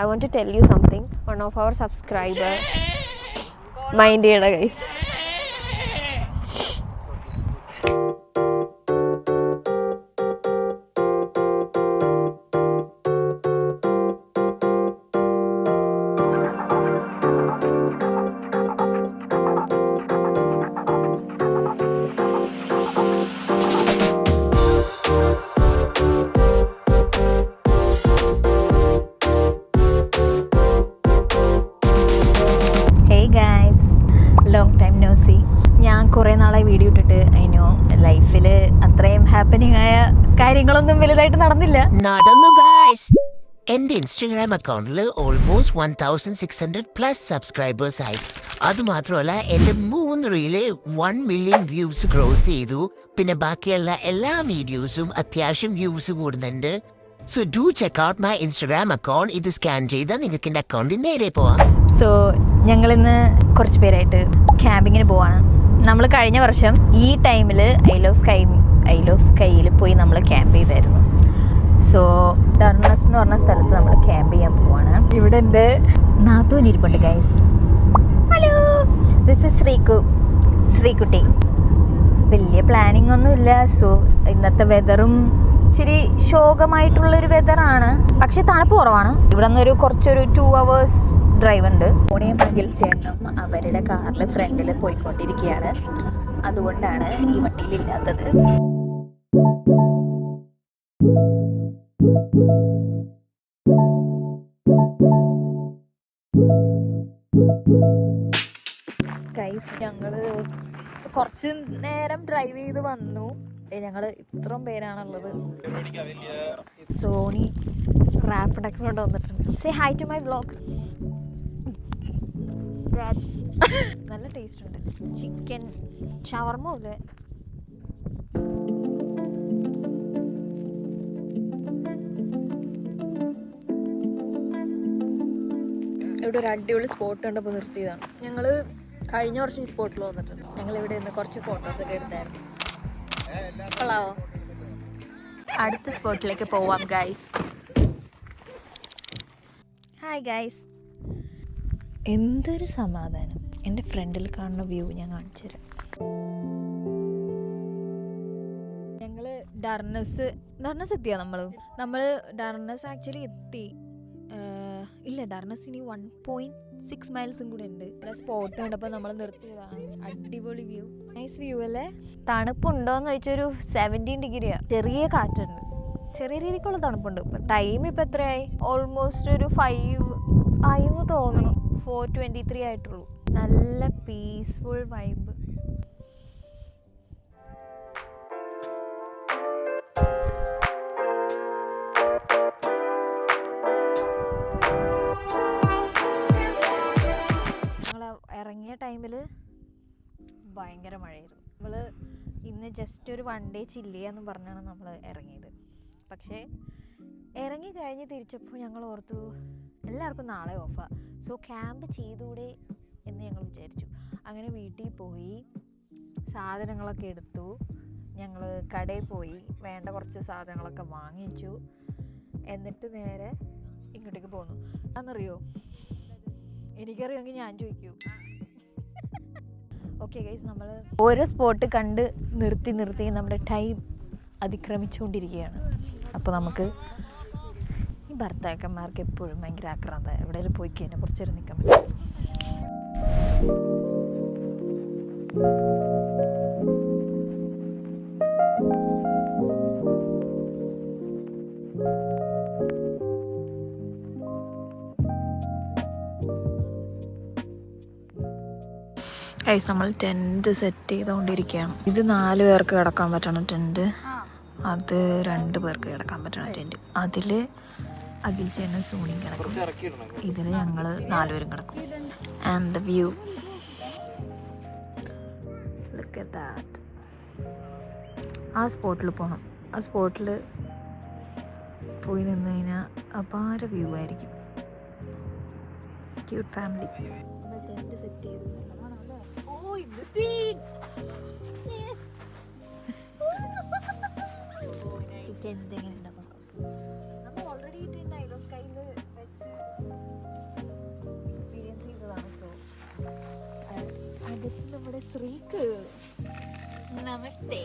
I want to tell you something. One of our subscriber mind ചെയ്യണം guys. ഞാൻ കുറേ നാളായി വീഡിയോ ഇട്ടിട്ട് അതിനോ ലൈഫിൽ അത്രയും ഹാപ്പനിങ് ആയ കാര്യങ്ങളൊന്നും വലുതായിട്ട് നടന്നില്ല. എന്റെ ഇൻസ്റ്റഗ്രാം അക്കൗണ്ടിൽ ഓൾമോസ്റ്റ് 1600+ സബ്സ്ക്രൈബേഴ്സ് ആയി. അതുമാത്രമല്ല എന്റെ 3 റീല് 1 മില്യൺ വ്യൂസ് ക്രോസ് ചെയ്തു. പിന്നെ ബാക്കിയുള്ള എല്ലാ വീഡിയോസും അത്യാവശ്യം വ്യൂസ് കൂടുന്നുണ്ട്. So do check out my Instagram account. ഇത് സ്കാൻ ചെയ്താൽ നിങ്ങൾക്ക് എൻ്റെ അക്കൗണ്ടിൽ നേരെ പോവാം. സോ ഞങ്ങളിന്ന് കുറച്ച് പേരായിട്ട് ക്യാമ്പിങ്ങിന് പോവാണ്. നമ്മൾ കഴിഞ്ഞ വർഷം ഈ ടൈമിൽ ഐ ലവ് സ്കൈയിൽ പോയി നമ്മൾ ക്യാമ്പ് ചെയ്തായിരുന്നു. സോ ഡർണസ് എന്ന് പറഞ്ഞ സ്ഥലത്ത് നമ്മൾ ക്യാമ്പ് ചെയ്യാൻ പോവാണ്. ഇവിടെ എൻ്റെ നാത്തൂൻ ഇരിപ്പുണ്ട് guys. Hello, this is Sreekutty. വലിയ പ്ലാനിങ് ഒന്നുമില്ല. സോ ഇന്നത്തെ വെതറും ഇച്ചിരി ശോകമായിട്ടുള്ളൊരു വെതറാണ്, പക്ഷെ തണുപ്പ് കുറവാണ്. ഇവിടെ നിന്നൊരു കുറച്ചൊരു 2 hours ഡ്രൈവ് ഉണ്ട്. ഓണിയും മകിൽ ചേട്ടനും അവരുടെ കാറിൽ ഫ്രണ്ടിൽ പോയിക്കൊണ്ടിരിക്കുകയാണ്. അതുകൊണ്ടാണ് ഈ വണ്ടിയിലില്ലാത്തത്. ഗൈസ്, ഞങ്ങള് കുറച്ച് നേരം ഡ്രൈവ് ചെയ്ത് വന്നു. ഞങ്ങൾ ഇത്രയും പേരാണുള്ളത്. സോണി റാപ്പിഡൊക്കെ കൊണ്ട് വന്നിട്ടുണ്ട്. Say hi to my vlog. നല്ല ടേസ്റ്റ് ഉണ്ട്. ചിക്കൻ ഷവർമ പോലെ. ഇവിടെ ഒരു അടിപൊളി സ്പോട്ട് കണ്ടപ്പോൾ നിർത്തിയതാണ്. ഞങ്ങൾ കഴിഞ്ഞ വർഷം ഈ സ്പോട്ടിൽ വന്നിട്ടുണ്ട്. ഞങ്ങൾ ഇവിടെ നിന്ന് കുറച്ച് ഫോട്ടോസൊക്കെ എടുത്തായിരുന്നു. കൊള്ളാവോ? അടുത്ത സ്പോട്ടിലേക്ക് പോവാം ഗൈസ്. Hi guys. എന്തൊരു സമാധാനം. എൻ്റെ ഫ്രണ്ടിൽ കാണുന്ന വ്യൂ ഞാൻ കാണിച്ചു തരാം. ഞങ്ങൾ ഡർണസ് എത്തിയാ. നമ്മൾ ഡർണസ് ആക്ച്വലി എത്തി. ഇല്ല, ഡർണസിന് 1.6 മൈൽസും കൂടെ ഉണ്ട്. ഇവിടെ സ്പോട്ട് കണ്ടപ്പോൾ നമ്മൾ നിർത്തിയതാണ്. അടിപൊളി വ്യൂ, നൈസ് വ്യൂ അല്ലേ? തണുപ്പുണ്ടോയെന്ന് ചോദിച്ചൊരു 17 ഡിഗ്രിയാണ്. ചെറിയ കാറ്റുണ്ട്, ചെറിയ രീതിക്കുള്ള തണുപ്പുണ്ട്. ഇപ്പം ടൈം ഇപ്പം എത്രയായി? ഓൾമോസ്റ്റ് ഒരു 5 ആയിന്ന് തോന്നുന്നു. 4:23 ആയിട്ടുള്ളൂ. നല്ല പീസ്ഫുൾ വൈബ്. ഇറങ്ങിയ ടൈമിൽ ഭയങ്കര മഴയായിരുന്നു. ഇന്ന് ജസ്റ്റ് ഒരു 1 day ചില്ല് ചെയ്യാമെന്ന് പറഞ്ഞാണ് നമ്മൾ ഇറങ്ങിയത്. പക്ഷേ ഇറങ്ങി കഴിഞ്ഞ് തിരിച്ചപ്പോൾ ഞങ്ങൾ ഓർത്തു എല്ലാവർക്കും നാളെ ഓഫാണ്. സോ ക്യാമ്പ് ചെയ്തുകൂടെ എന്ന് ഞങ്ങൾ വിചാരിച്ചു. അങ്ങനെ വീട്ടിൽ പോയി സാധനങ്ങളൊക്കെ എടുത്തു. ഞങ്ങൾ കടയിൽ പോയി വേണ്ട കുറച്ച് സാധനങ്ങളൊക്കെ വാങ്ങിച്ചു. എന്നിട്ട് നേരെ ഇങ്ങോട്ടേക്ക് പോന്നു. അതെന്നറിയോ? എനിക്കറിയുമെങ്കിൽ ഞാൻ ചോദിക്കൂ. ഓക്കെ ഗൈസ്, നമ്മൾ ഓരോ സ്പോട്ട് കണ്ട് നിർത്തി നമ്മുടെ ടൈം അതിക്രമിച്ചുകൊണ്ടിരിക്കുകയാണ്. അപ്പോൾ നമുക്ക് ഈ ഭർത്താക്കന്മാർക്ക് എപ്പോഴും ഭയങ്കര ആക്രാന്ത. എവിടെയെങ്കിലും പോയി കഴിഞ്ഞാൽ കുറച്ച് നേരം നിൽക്കാൻ പറ്റും. ഗൈസ്, നമ്മൾ ടെൻറ്റ് സെറ്റ് ചെയ്തുകൊണ്ടിരിക്കുകയാണ്. ഇത് 4 പേർക്ക് കിടക്കാൻ പറ്റണ ടെൻറ്റ്, അത് 2 പേർക്ക് കിടക്കാൻ പറ്റണ ടെൻറ്റ്. അതിൽ അഖിൽ ചേട്ടനും സോണിയും കിടക്കും. ഇതിൽ ഞങ്ങൾ 4 പേരും കിടക്കും. And the view, look at that. ആ സ്പോട്ടിൽ പോകണം. ആ സ്പോട്ടിൽ പോയി നിന്ന് കഴിഞ്ഞാൽ അപാര വ്യൂ ആയിരിക്കും. Cute family. ടെൻറ്റ് സെറ്റ് ചെയ്തു. In the scene. Yes. Tent എങ്ങനെയുണ്ട് നോക്കാം. നമ്മൾ ഓൾറെഡി ടെൻറ്റ് ഐ ലവ് സ്കൈയിൽ വെച്ച് നമ്മുടെ ശ്രീക്ക് നമസ്തേ.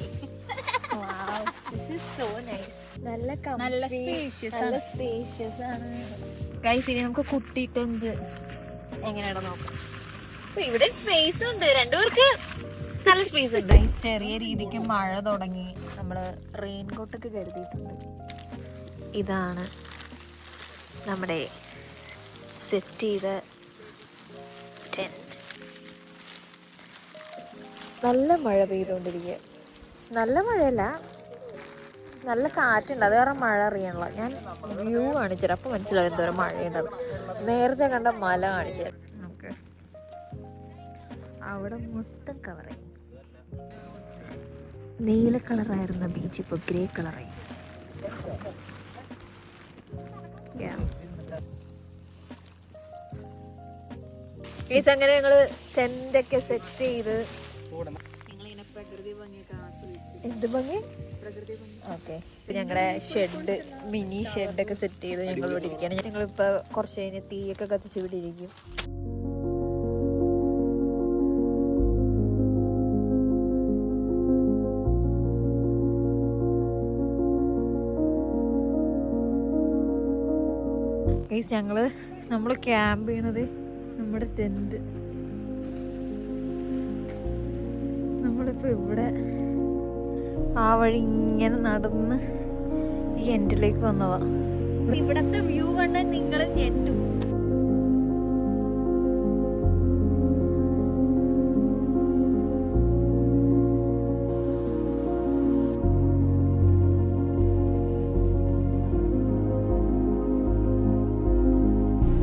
This is so nice. നല്ല സ്പേഷ്യസ് ആണ് ഗൈസ്. ഇനി നമുക്ക് കുട്ടിയിട്ടുണ്ട് എങ്ങനെയാണ് നോക്കാം. ഇവിടെ സ്പേസ് ഉണ്ട്, രണ്ടുപേർക്ക് നല്ല സ്പേസ് ഉണ്ട്. ചെറിയ രീതിക്ക് മഴ തുടങ്ങി, നമ്മള് റെയിൻകോട്ടൊക്കെ കരുതിയിട്ടുണ്ട്. ഇതാണ് നമ്മുടെ സെറ്റ് ചെയ്ത ടെന്റ്. നല്ല മഴ പെയ്തുകൊണ്ടിരിക്കുക. നല്ല മഴയല്ല, നല്ല കാറ്റുണ്ട്. അത് കാരണം മഴ അറിയാനുള്ള. ഞാൻ വ്യൂ കാണിച്ചുതരാം, അപ്പോൾ മനസ്സിലാവും എന്തോരം മഴയുണ്ടത്. നേരത്തെ കണ്ട മല കാണിച്ചു നമുക്ക്. അവിടെ മൊത്തം കവറായി. നീല കളറായിരുന്ന ബീച്ച് ഇപ്പോൾ ഗ്രേ കളറായി. അങ്ങനെ ഞങ്ങള് ടെന്റൊക്കെ സെറ്റ് ചെയ്ത് എന്ത് ഭംഗി. ഓക്കെ, ഞങ്ങളുടെ ഷെഡ്, മിനി ഷെഡൊക്കെ സെറ്റ് ചെയ്ത് ഞങ്ങൾ ഇവിടെ ഇരിക്കുകയാണ്. ഞങ്ങളിപ്പോൾ കുറച്ച് കഴിഞ്ഞ് തീയൊക്കെ കത്തിച്ച് ഇവിടെ ഇരിക്കും. നമ്മൾ ക്യാമ്പ് ചെയ്യണത് നമ്മുടെ ടെന്റ്. നമ്മളിപ്പോൾ ഇവിടെ ആ വഴി ഇങ്ങനെ നടന്ന് ഈ എൻഡിലേക്ക് വന്നതാ. ഇവിടത്തെ വ്യൂ കണ്ടാൽ നിങ്ങൾ ഞെട്ടും.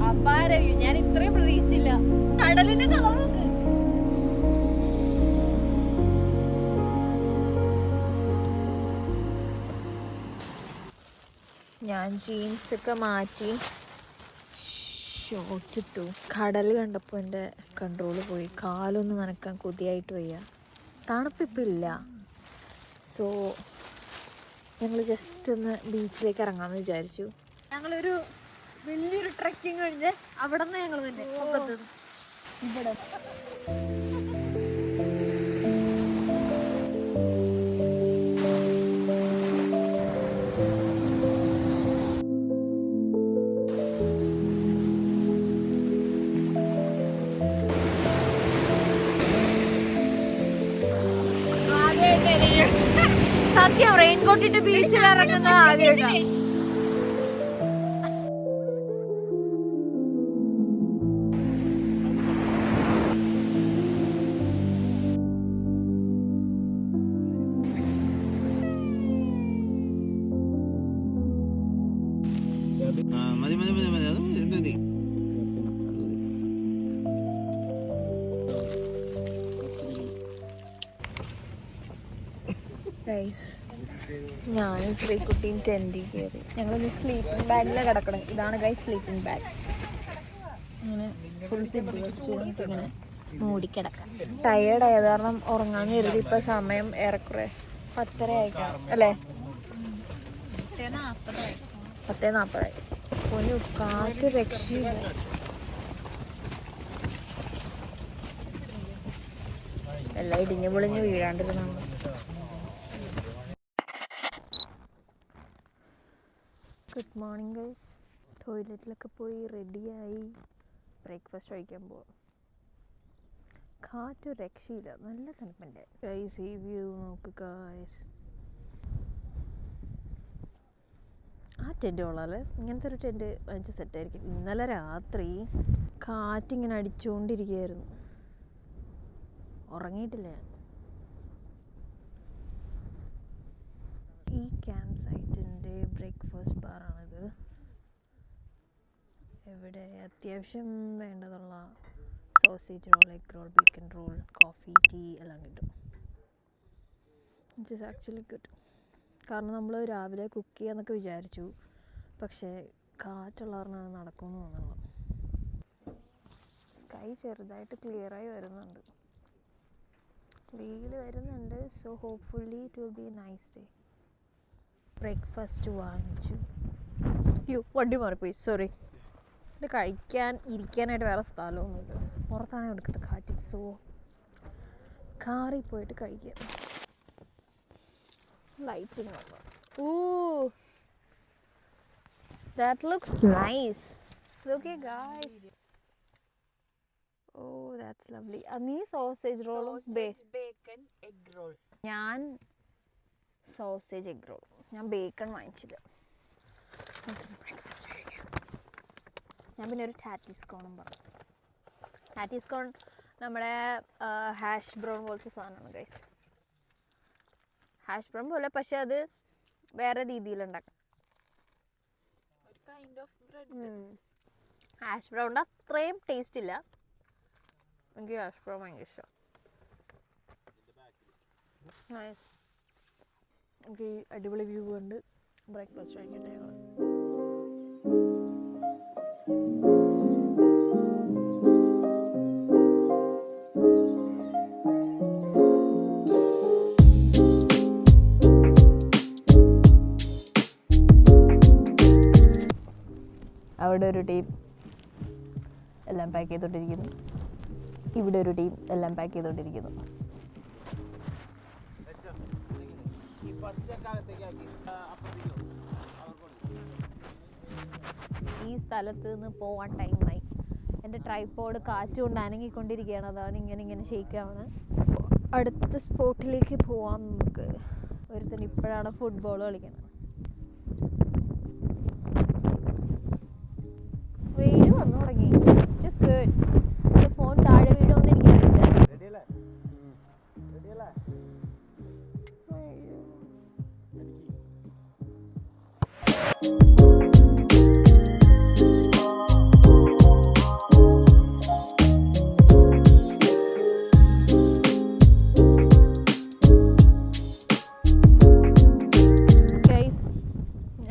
അപാരവ്യൂ, ഞാൻ ഇത്രയും പ്രതീക്ഷിച്ചില്ല. കടലിന്റെ കളർ നോക്ക്. ഞാൻ ജീൻസൊക്കെ മാറ്റി ഷോർട്സ് ഇട്ടു. കടൽ കണ്ടപ്പോൾ എൻ്റെ കൺട്രോള് പോയി. കാലൊന്ന് നനക്കാൻ കൊതിയായിട്ട് വയ്യ. തണുപ്പിപ്പോൾ ഇല്ല. സോ ഞങ്ങൾ ജസ്റ്റ് ഒന്ന് ബീച്ചിലേക്ക് ഇറങ്ങാമെന്ന് വിചാരിച്ചു. ഞങ്ങളൊരു വലിയൊരു ട്രെക്കിങ് കഴിഞ്ഞ് അവിടെ നിന്ന് ഞങ്ങൾ തന്നെ ഇവിടെ സത്യം റെയിൻകോട്ട് ഇട്ട് ബീച്ചിൽ ഇറങ്ങുന്നത് ആദ്യമായിട്ടാണ്. ഞാനും ശ്രീകുട്ടിയും ടെൻറ്റിൽ കയറി. ഞങ്ങളൊന്ന് സ്ലീപ്പിംഗ് ബാഗിലാണ് കിടക്കണം. ഇതാണ് ഗൈസ് സ്ലീപ്പിംഗ് ബാഗ്. അങ്ങനെ ഫുൾ സിബ് വെച്ച് നമുക്കിങ്ങനെ മൂടിക്കിടക്കാം. ടയേർഡായത് കാരണം ഉറങ്ങാന്ന് കരുതി. ഇപ്പം സമയം ഏറെക്കുറെ 10:30 ആയിട്ടാണ് അല്ലേ? 10:40. ഒരു കാറ്റ് രക്ഷയില്ല. എല്ലാം ഇടിഞ്ഞു പൊളിഞ്ഞ് വീഴാണ്ടിരുന്നാണ്. Good morning guys. ടോയ്ലറ്റിലൊക്കെ പോയി റെഡിയായി ബ്രേക്ക്ഫാസ്റ്റ് കഴിക്കാൻ പോവാം. കാറ്റ് രക്ഷയില്ല, നല്ല തണുപ്പുണ്ട് ഗൈസ്. ഈ വ്യൂ നോക്ക് ഗൈസ്. ആ ടെൻറ്റ് കൊള്ളാല്ലേ? ഇങ്ങനത്തെ ഒരു ടെൻറ്റ് വാങ്ങിച്ച സെറ്റായിരിക്കും. ഇന്നലെ രാത്രി കാറ്റിങ്ങനെ അടിച്ചുകൊണ്ടിരിക്കുകയായിരുന്നു. ഉറങ്ങിയിട്ടില്ല ഞാൻ. ഈ ക്യാമ്പ് സൈറ്റിൻ്റെ ബ്രേക്ക്ഫാസ്റ്റ് ബാറാണിത്. ഇവിടെ അത്യാവശ്യം വേണ്ടതുള്ള sausage roll, egg roll, bacon roll, coffee, tea എല്ലാം കിട്ടും. It is actually good. കാരണം നമ്മൾ രാവിലെ കുക്ക് ചെയ്യാന്നൊക്കെ വിചാരിച്ചു, പക്ഷേ കാറ്റുള്ള കാരണം അത് നടക്കുമെന്ന് തോന്നുന്നു. സ്കൈ ചെറുതായിട്ട് ക്ലിയറായി വരുന്നുണ്ട്, വെയിൽ വരുന്നുണ്ട്. So hopefully it will be A nice day. Breakfast വാങ്ങിച്ചു. വണ്ടി മാറിപ്പോയി, സോറി. ഇത് കഴിക്കാൻ ഇരിക്കാനായിട്ട് വേറെ സ്ഥലമൊന്നുമില്ല. പുറത്താണ് എടുക്കുന്നത് കാറ്റും. സോ കാറിൽ പോയിട്ട് കഴിക്കുക. Lighting oh that looks nice. Look at guys. Oh that's lovely. Ani sausage roll bacon egg roll. ഞാൻ sausage egg roll. ഞാൻ ബേക്കൺ വാങ്ങിച്ചില്ല. ഞാൻ പിന്നെ ഒരു ടാറ്റിസ്കോണും പറഞ്ഞു. ടാറ്റിസ്കോൺ നമ്മുടെ ഹാഷ് ബ്രൗൺ പോലത്തെ സാധനമാണ് ഗൈസ്. ഹാഷ് ബ്രൗൺ പോലെ, പക്ഷെ അത് വേറെ രീതിയിലുണ്ടാക്കാം. ഹാഷ് ബ്രൗണിൻ്റെ അത്രയും ടേസ്റ്റ് ഇല്ല. എനിക്ക് ഹാഷ് ബ്രൗൺ ഭയങ്കര ഇഷ്ടം. എനിക്ക് അടിപൊളി വ്യൂ ഉണ്ട്. ബ്രേക്ക്ഫാസ്റ്റ് കഴിക്കട്ടെ ഞങ്ങൾ. അവിടെ ഒരു ടീം എല്ലാം പാക്ക് ചെയ്തുകൊണ്ടിരിക്കുന്നു. ഇവിടെ ഒരു ടീം എല്ലാം പാക്ക് ചെയ്തുകൊണ്ടിരിക്കുന്നു. ഈ സ്ഥലത്ത് നിന്ന് പോവാൻ ടൈമായി. എൻ്റെ ട്രൈപോഡ് കാറ്റുകൊണ്ട് അനങ്ങിക്കൊണ്ടിരിക്കുകയാണ്. അതാണ് ഇങ്ങനെ ഷെയ്ക്കാണ്. അടുത്ത സ്പോട്ടിലേക്ക് പോവാം നമുക്ക്. ഒരുത്തൻ ഇപ്പോഴാണ് ഫുട്ബോൾ കളിക്കുന്നത്. വെയിൽ വന്നു തുടങ്ങി. Just good. ഫോൺ താഴെ വീഴുമെന്ന് എനിക്കറിയില്ല.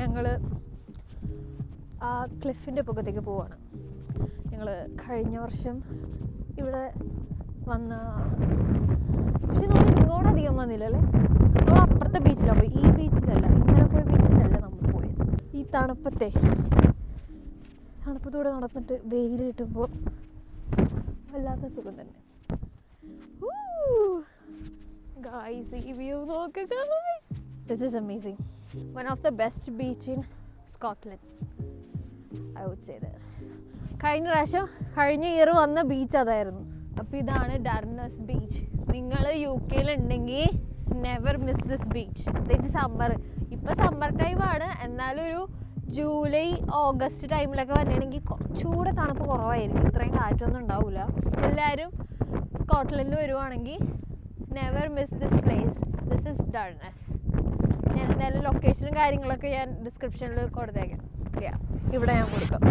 ഞങ്ങള് ആ ക്ലിഫിൻ്റെ പൊക്കത്തേക്ക് പോവാണ്. ഞങ്ങൾ കഴിഞ്ഞ വർഷം ഇവിടെ വന്ന, പക്ഷെ നമ്മൾ ഇങ്ങോട്ട് അധികം വന്നില്ല അല്ലേ. നമ്മൾ അപ്പുറത്തെ ബീച്ചിലാണ് പോയി, ഈ ബീച്ചിലല്ല. ഇന്നലെ പോയ ബീച്ചിലല്ല നമ്മൾ പോയത്. ഈ തണുപ്പത്തൂടെ നടന്നിട്ട് വെയിൽ കിട്ടുമ്പോൾ വല്ലാത്ത സുഖം തന്നെ. ഗായ്സ്, ഈ വ്യൂ നോക്കുക guys. This is amazing. One of the best beach in Scotland, I would say that. കഴിഞ്ഞ ഇയർ വന്ന ബീച്ച് അതായിരുന്നു. അപ്പോൾ ഇതാണ് ഡർനസ് ബീച്ച്. നിങ്ങൾ UK ഉണ്ടെങ്കിൽ നെവർ മിസ് ദിസ് ബീച്ച്. പ്രത്യേകിച്ച് സമ്മർ. ഇപ്പം സമ്മർ ടൈമാണ്, എന്നാലും ഒരു ജൂലൈ ഓഗസ്റ്റ് ടൈമിലൊക്കെ വന്നിട്ടുണ്ടെങ്കിൽ കുറച്ചുകൂടെ തണുപ്പ് കുറവായിരിക്കും. ഇത്രയും കാറ്റൊന്നും ഉണ്ടാവില്ല. എല്ലാവരും സ്കോട്ട്ലൻഡിൽ വരുവാണെങ്കിൽ never miss this place. This is Durness. ഞാൻ എന്തായാലും ലൊക്കേഷനും കാര്യങ്ങളൊക്കെ ഞാൻ ഡിസ്ക്രിപ്ഷനിൽ കൊടുത്തേക്കാം. ഇവിടെ ഞാൻ കൊടുക്കാം.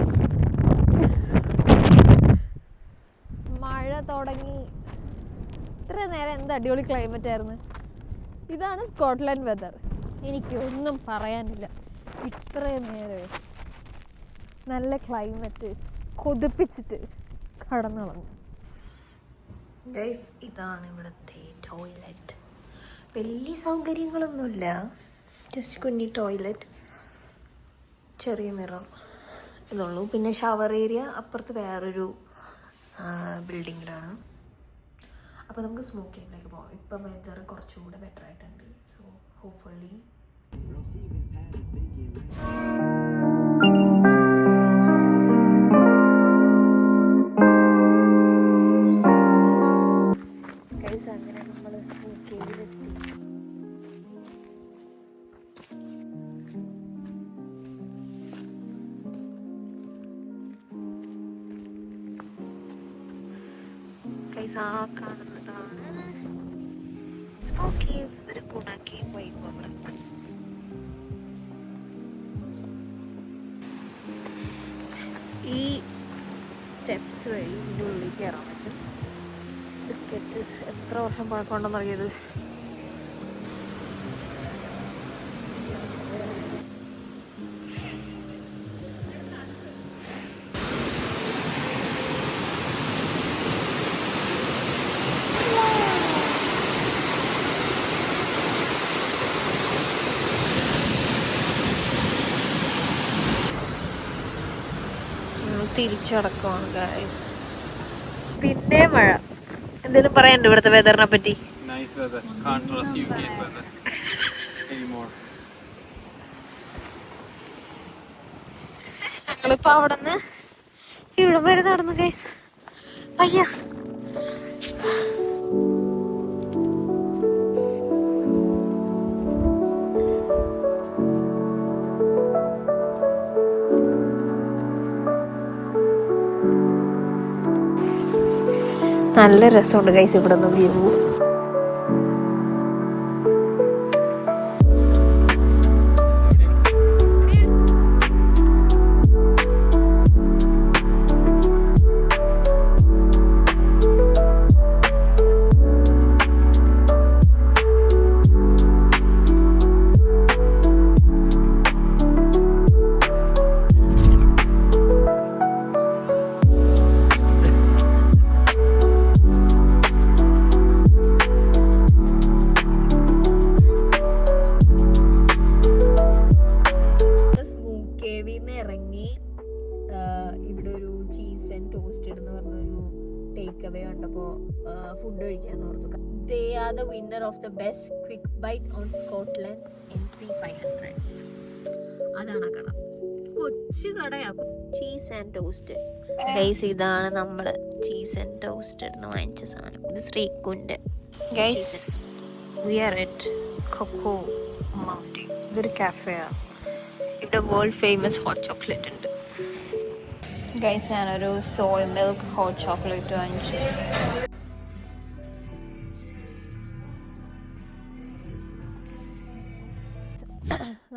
മഴ തുടങ്ങി. ഇത്ര നേരം എന്ത് അടിപൊളി ക്ലൈമറ്റ് ആയിരുന്നു. ഇതാണ് സ്കോട്ട്ലൻഡ് വെതർ. എനിക്കൊന്നും പറയാനില്ല. ഇത്രയും നേരം നല്ല ക്ലൈമറ്റ് കൊതിപ്പിച്ചിട്ട് കടന്നു കളഞ്ഞു. ഗൈസ്, ഇതാണ് ഇവിടുത്തെ ടോയ്ലറ്റ്. വലിയ സൗകര്യങ്ങളൊന്നുമില്ല, ജസ്റ്റ് കുഞ്ഞി ടോയ്ലറ്റ്, ചെറിയ മിറർ ഇതുള്ളൂ. പിന്നെ ഷവർ ഏരിയ അപ്പുറത്ത് വേറൊരു ബിൽഡിങ്ങിലാണ്. അപ്പോൾ നമുക്ക് സ്മോക്കിങ്ങിലേക്ക് പോകാം. ഇപ്പം വെതർ കുറച്ചുകൂടെ ബെറ്റർ ആയിട്ടുണ്ട്. സോ ഹോപ്പ്ഫുള്ളി അങ്ങനെ നമ്മൾ സ്മോക്കിങ്ങിലെത്തി. ആ കാണുന്നതാണ് സ്മോക്കി ഒരു കുണാക്കി വൈബ്. അവിടെ ഈ സ്റ്റെപ്സ് വഴി ഇതിൻ്റെ ഉള്ളിൽ കയറാൻ പറ്റും. എത്ര വർഷം പഴക്കമുണ്ടെന്നറിയത്. തിരിച്ചടക്കമാണ് ഗൈസ്. പിന്നെ മഴ. എന്തെങ്കിലും പറയാനുണ്ടോ ഇവിടുത്തെ വെതറിനെ പറ്റി? Nice weather. Can't trust UK's weather anymore. ഞങ്ങളിപ്പോ അവിടെ നിന്ന് ഇവിടെ വരെ നടന്നു ഗൈസ്. അയ്യ നല്ല രസമുണ്ട് ഗൈസ് ഇവിടെ നിന്ന് വ്യൂ. ഇറങ്ങി ഇവിടെ ഒരു ചീസ് ആൻഡ് ടോസ്റ്റഡ് എന്ന് പറഞ്ഞൊരു ടേക്ക് അവേ കണ്ടപ്പോൾ ഫുഡ് കഴിക്കാൻ ഓർത്തു. They are the winner of the best quick bite on Scotland's NC500. അതാണ് ആ കട. കൊച്ചു കടയാ. Cheese and toasted guys. ഇതാണ് നമ്മൾ ചീസ് ആൻഡ് ടോസ്റ്റഡ് എന്ന് വാങ്ങിച്ച സാധനം. ഇത് ശ്രീക്കുണ്ട് guys. We are at Cocoa Mountain. ഇതൊരു കാഫെയാണ്. ഇവിടെ വേൾഡ് ഫേമസ് ഹോട്ട് ചോക്ലേറ്റ് ഉണ്ട് ഗൈസ്. ഞാനൊരു സോയ് മിൽക്ക് ഹോട്ട് ചോക്ലേറ്റ് വാങ്ങിച്ചു.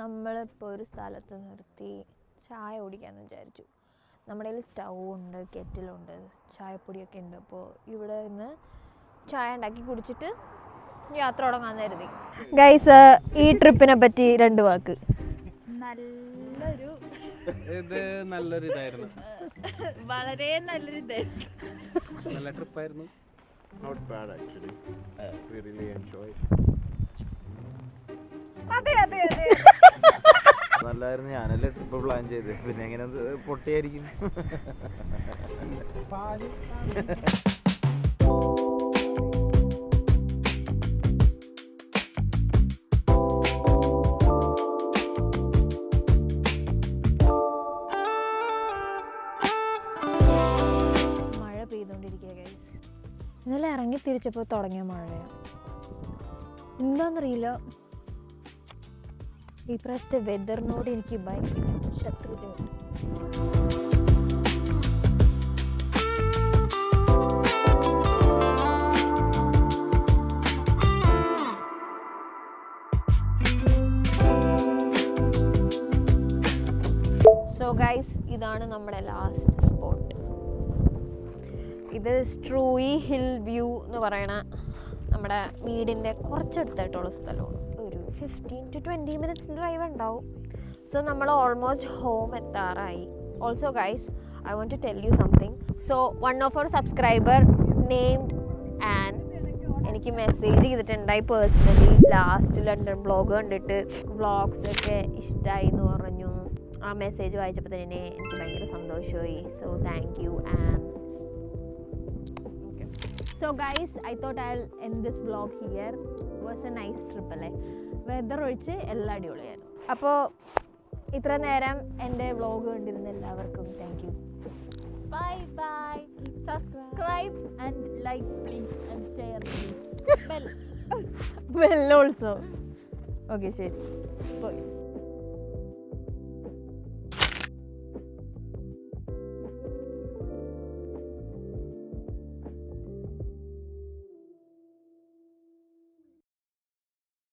നമ്മളിപ്പോൾ ഒരു സ്ഥലത്ത് നിർത്തി ചായ കുടിക്കാമെന്ന് വിചാരിച്ചു. നമ്മുടെ കയ്യിൽ സ്റ്റൗ ഉണ്ട്, കെറ്റിലുണ്ട്, ചായപ്പൊടിയൊക്കെ ഉണ്ട്. അപ്പോൾ ഇവിടെ നിന്ന് ചായ ഉണ്ടാക്കി കുടിച്ചിട്ട് യാത്ര തുടങ്ങാമെന്ന് കരുതി. ഗൈസ്, ഈ ട്രിപ്പിനെ പറ്റി 2 വാക്ക്. ഇത് നല്ലൊരു ഇതായിരുന്നു. വളരെ നല്ലൊരു ഇതായിരുന്നു. നല്ല ട്രിപ്പായിരുന്നു. Not bad actually. We really enjoyed. അതെ നല്ലായിരുന്നു. ഞാനല്ലേ ട്രിപ്പ് പ്ലാൻ ചെയ്ത്, പിന്നെ എങ്ങനെ പൊട്ടിയായിരിക്കും. ഇന്നലെ ഇറങ്ങി തിരിച്ചപ്പോൾ തുടങ്ങിയ മഴയാണ്. എന്താണെന്നറിയില്ല, ഈ പ്രാവശ്യത്തെ വെതറിനോട് എനിക്ക് ഭയങ്കര ശത്രുതയുണ്ട്. സോ ഗൈസ്, ഇതാണ് നമ്മുടെ ലാസ്റ്റ് സ്പോട്ട്. ഇത് സ്ട്രൂയി ഹിൽ വ്യൂ എന്ന് പറയണ നമ്മുടെ വീടിൻ്റെ കുറച്ചടുത്തായിട്ടുള്ള സ്ഥലമാണ്. ഒരു 15 to 20 minutes ഡ്രൈവ് ഉണ്ടാവും. സോ നമ്മൾ ഓൾമോസ്റ്റ് ഹോം എത്താറായി. Also guys, I want to tell you something. So one of our subscriber named Ann എനിക്ക് മെസ്സേജ് ചെയ്തിട്ടുണ്ടായി പേഴ്സണലി. ലാസ്റ്റ് ലണ്ടൻ വ്ളോഗ് കണ്ടിട്ട് വ്ളോഗ്സൊക്കെ ഇഷ്ടമായി എന്ന് പറഞ്ഞു. ആ മെസ്സേജ് വായിച്ചപ്പോൾ തന്നെ എനിക്ക് ഭയങ്കര സന്തോഷമായി. So thank you an. So guys, I thought I'll end this vlog here. It was a nice trip അല്ലേ? വെതർ ഒഴിച്ച് എല്ലാം അടിപൊളിയായിരുന്നു. അപ്പോൾ ഇത്ര നേരം എൻ്റെ വ്ളോഗ് കണ്ടിരുന്ന എല്ലാവർക്കും thank you. Bye bye. Subscribe and like please and share please. Bell also. Okay, ശരി. Bye.